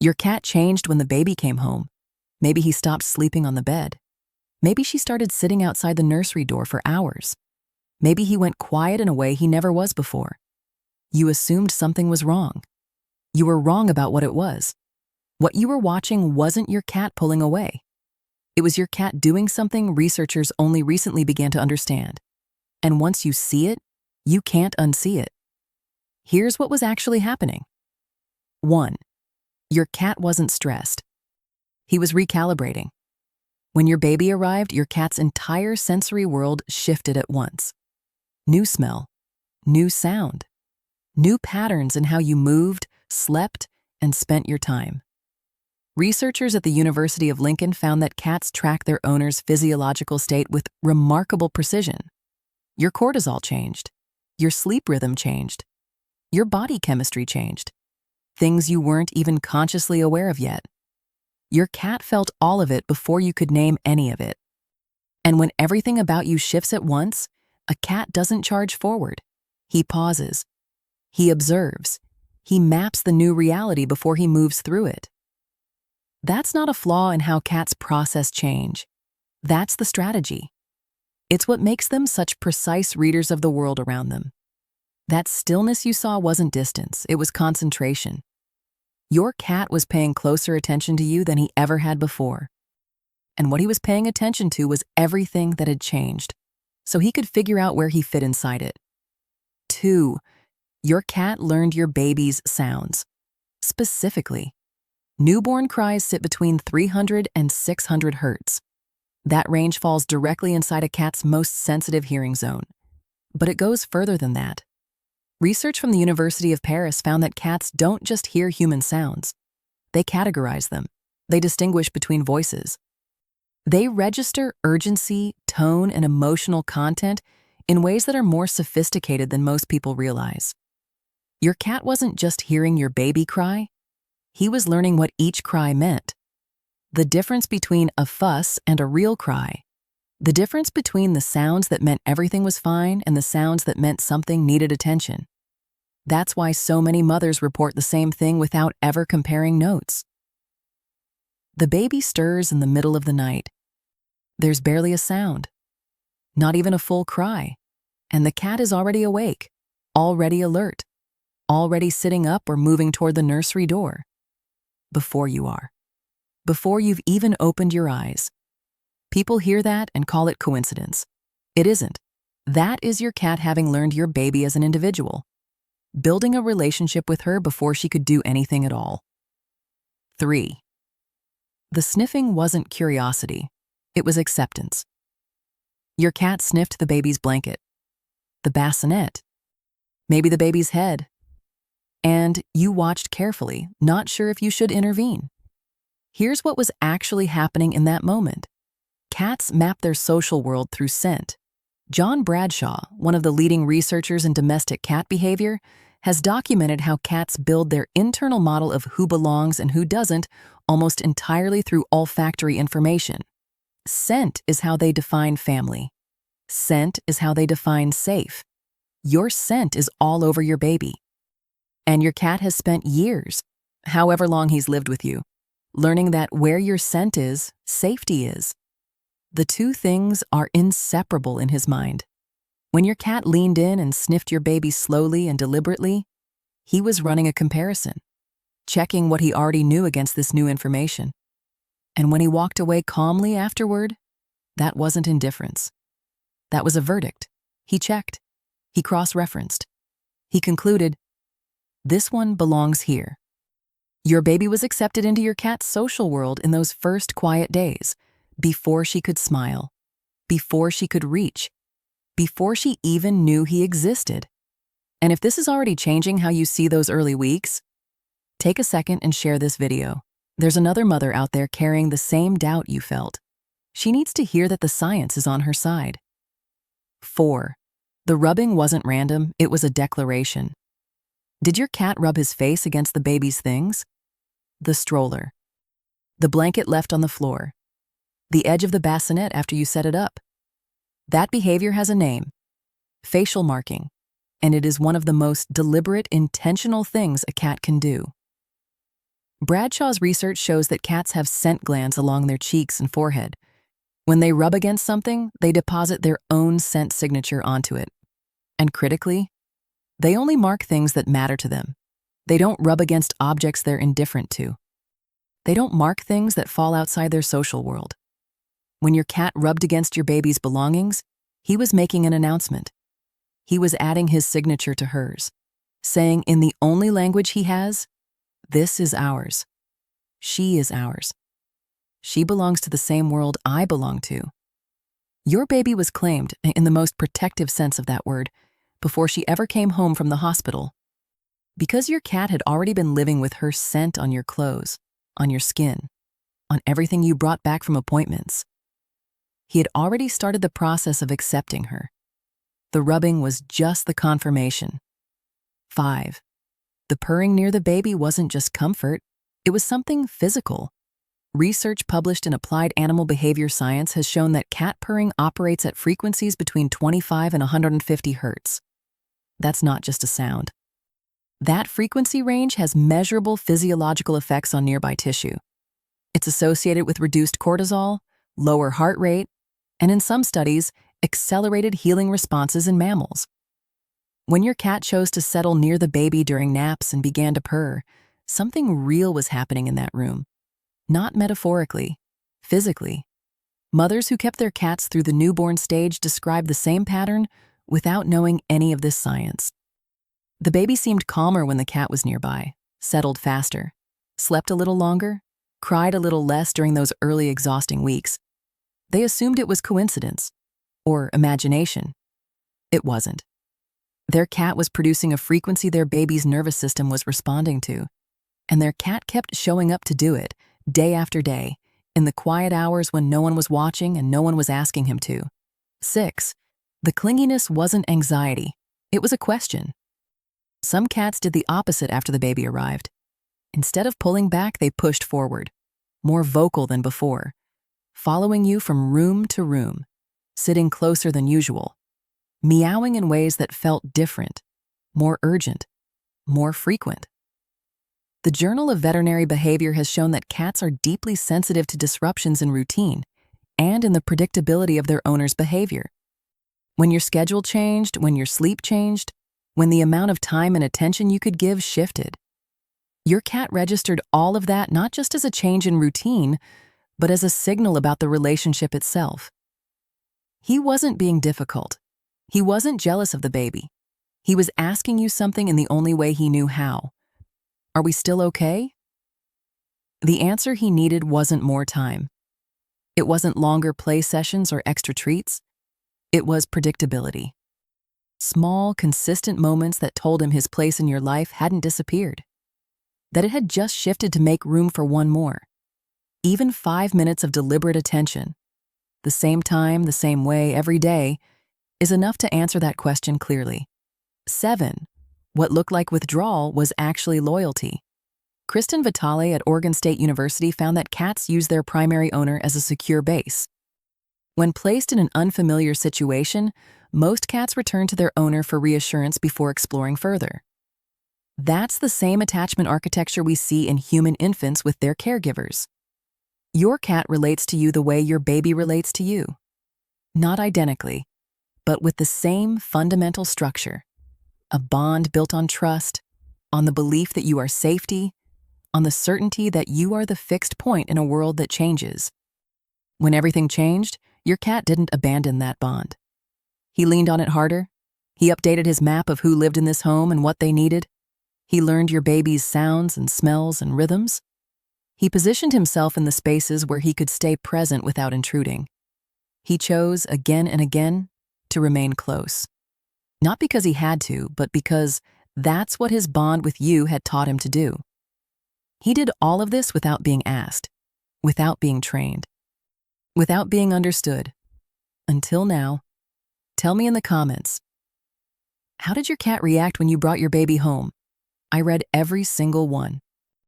Your cat changed when the baby came home. Maybe he stopped sleeping on the bed. Maybe she started sitting outside the nursery door for hours. Maybe he went quiet in a way he never was before. You assumed something was wrong. You were wrong about what it was. What you were watching wasn't your cat pulling away. It was your cat doing something researchers only recently began to understand. And once you see it, you can't unsee it. Here's what was actually happening. 1. Your cat wasn't stressed. He was recalibrating. When your baby arrived, your cat's entire sensory world shifted at once. New smell, new sound, new patterns in how you moved, slept, and spent your time. Researchers at the University of Lincoln found that cats track their owner's physiological state with remarkable precision. Your cortisol changed. Your sleep rhythm changed. Your body chemistry changed. Things you weren't even consciously aware of yet. Your cat felt all of it before you could name any of it. And when everything about you shifts at once, a cat doesn't charge forward. He pauses. He observes. He maps the new reality before he moves through it. That's not a flaw in how cats process change. That's the strategy. It's what makes them such precise readers of the world around them. That stillness you saw wasn't distance, it was concentration. Your cat was paying closer attention to you than he ever had before. And what he was paying attention to was everything that had changed, so he could figure out where he fit inside it. 2. Your cat learned your baby's sounds. Specifically, newborn cries sit between 300 and 600 hertz. That range falls directly inside a cat's most sensitive hearing zone. But it goes further than that. Research from the University of Paris found that cats don't just hear human sounds. They categorize them. They distinguish between voices. They register urgency, tone, and emotional content in ways that are more sophisticated than most people realize. Your cat wasn't just hearing your baby cry. He was learning what each cry meant. The difference between a fuss and a real cry. The difference between the sounds that meant everything was fine and the sounds that meant something needed attention. That's why so many mothers report the same thing without ever comparing notes. The baby stirs in the middle of the night. There's barely a sound, not even a full cry, and the cat is already awake, already alert, already sitting up or moving toward the nursery door. Before you are. Before you've even opened your eyes. People hear that and call it coincidence. It isn't. That is your cat having learned your baby as an individual, building a relationship with her before she could do anything at all. 3. The sniffing wasn't curiosity. It was acceptance. Your cat sniffed the baby's blanket, the bassinet, maybe the baby's head, and you watched carefully, not sure if you should intervene. Here's what was actually happening in that moment. Cats map their social world through scent. John Bradshaw, one of the leading researchers in domestic cat behavior, has documented how cats build their internal model of who belongs and who doesn't almost entirely through olfactory information. Scent is how they define family. Scent is how they define safe. Your scent is all over your baby. And your cat has spent years, however long he's lived with you, learning that where your scent is, safety is. The two things are inseparable in his mind. When your cat leaned in and sniffed your baby slowly and deliberately, he was running a comparison, checking what he already knew against this new information. And when he walked away calmly afterward, that wasn't indifference. That was a verdict. He checked. He cross-referenced. He concluded, this one belongs here. Your baby was accepted into your cat's social world in those first quiet days, before she could smile, before she could reach, before she even knew he existed. And if this is already changing how you see those early weeks, take a second and share this video. There's another mother out there carrying the same doubt you felt. She needs to hear that the science is on her side. 4. The rubbing wasn't random, it was a declaration. Did your cat rub his face against the baby's things? The stroller. The blanket left on the floor. The edge of the bassinet after you set it up. That behavior has a name. Facial marking. And it is one of the most deliberate, intentional things a cat can do. Bradshaw's research shows that cats have scent glands along their cheeks and forehead. When they rub against something, they deposit their own scent signature onto it. And critically, they only mark things that matter to them. They don't rub against objects they're indifferent to. They don't mark things that fall outside their social world. When your cat rubbed against your baby's belongings, he was making an announcement. He was adding his signature to hers, saying in the only language he has, "This is ours. She is ours. She belongs to the same world I belong to." Your baby was claimed, in the most protective sense of that word, before she ever came home from the hospital. Because your cat had already been living with her scent on your clothes, on your skin, on everything you brought back from appointments. He had already started the process of accepting her. The rubbing was just the confirmation. 5. The purring near the baby wasn't just comfort, it was something physical. Research published in Applied Animal Behavior Science has shown that cat purring operates at frequencies between 25 and 150 Hz. That's not just a sound. That frequency range has measurable physiological effects on nearby tissue. It's associated with reduced cortisol, lower heart rate, and in some studies, accelerated healing responses in mammals. When your cat chose to settle near the baby during naps and began to purr, something real was happening in that room. Not metaphorically, physically. Mothers who kept their cats through the newborn stage described the same pattern without knowing any of this science. The baby seemed calmer when the cat was nearby, settled faster, slept a little longer, cried a little less during those early exhausting weeks. They assumed it was coincidence or imagination. It wasn't. Their cat was producing a frequency their baby's nervous system was responding to, and their cat kept showing up to do it, day after day, in the quiet hours when no one was watching and no one was asking him to. 6. The clinginess wasn't anxiety. It was a question. Some cats did the opposite after the baby arrived. Instead of pulling back, they pushed forward, more vocal than before, following you from room to room, sitting closer than usual, meowing in ways that felt different, more urgent, more frequent. The Journal of Veterinary Behavior has shown that cats are deeply sensitive to disruptions in routine and in the predictability of their owner's behavior. When your schedule changed, when your sleep changed, when the amount of time and attention you could give shifted, your cat registered all of that not just as a change in routine, but as a signal about the relationship itself. He wasn't being difficult. He wasn't jealous of the baby. He was asking you something in the only way he knew how. Are we still okay? The answer he needed wasn't more time. It wasn't longer play sessions or extra treats. It was predictability. Small, consistent moments that told him his place in your life hadn't disappeared, that it had just shifted to make room for one more. Even 5 minutes of deliberate attention, the same time, the same way, every day, is enough to answer that question clearly. 7. What looked like withdrawal was actually loyalty. Kristen Vitale at Oregon State University found that cats use their primary owner as a secure base. When placed in an unfamiliar situation, most cats return to their owner for reassurance before exploring further. That's the same attachment architecture we see in human infants with their caregivers. Your cat relates to you the way your baby relates to you. Not identically, but with the same fundamental structure. A bond built on trust, on the belief that you are safety, on the certainty that you are the fixed point in a world that changes. When everything changed, your cat didn't abandon that bond. He leaned on it harder. He updated his map of who lived in this home and what they needed. He learned your baby's sounds and smells and rhythms. He positioned himself in the spaces where he could stay present without intruding. He chose, again and again, to remain close. Not because he had to, but because that's what his bond with you had taught him to do. He did all of this without being asked, without being trained, without being understood. Until now. Tell me in the comments. How did your cat react when you brought your baby home? I read every single one.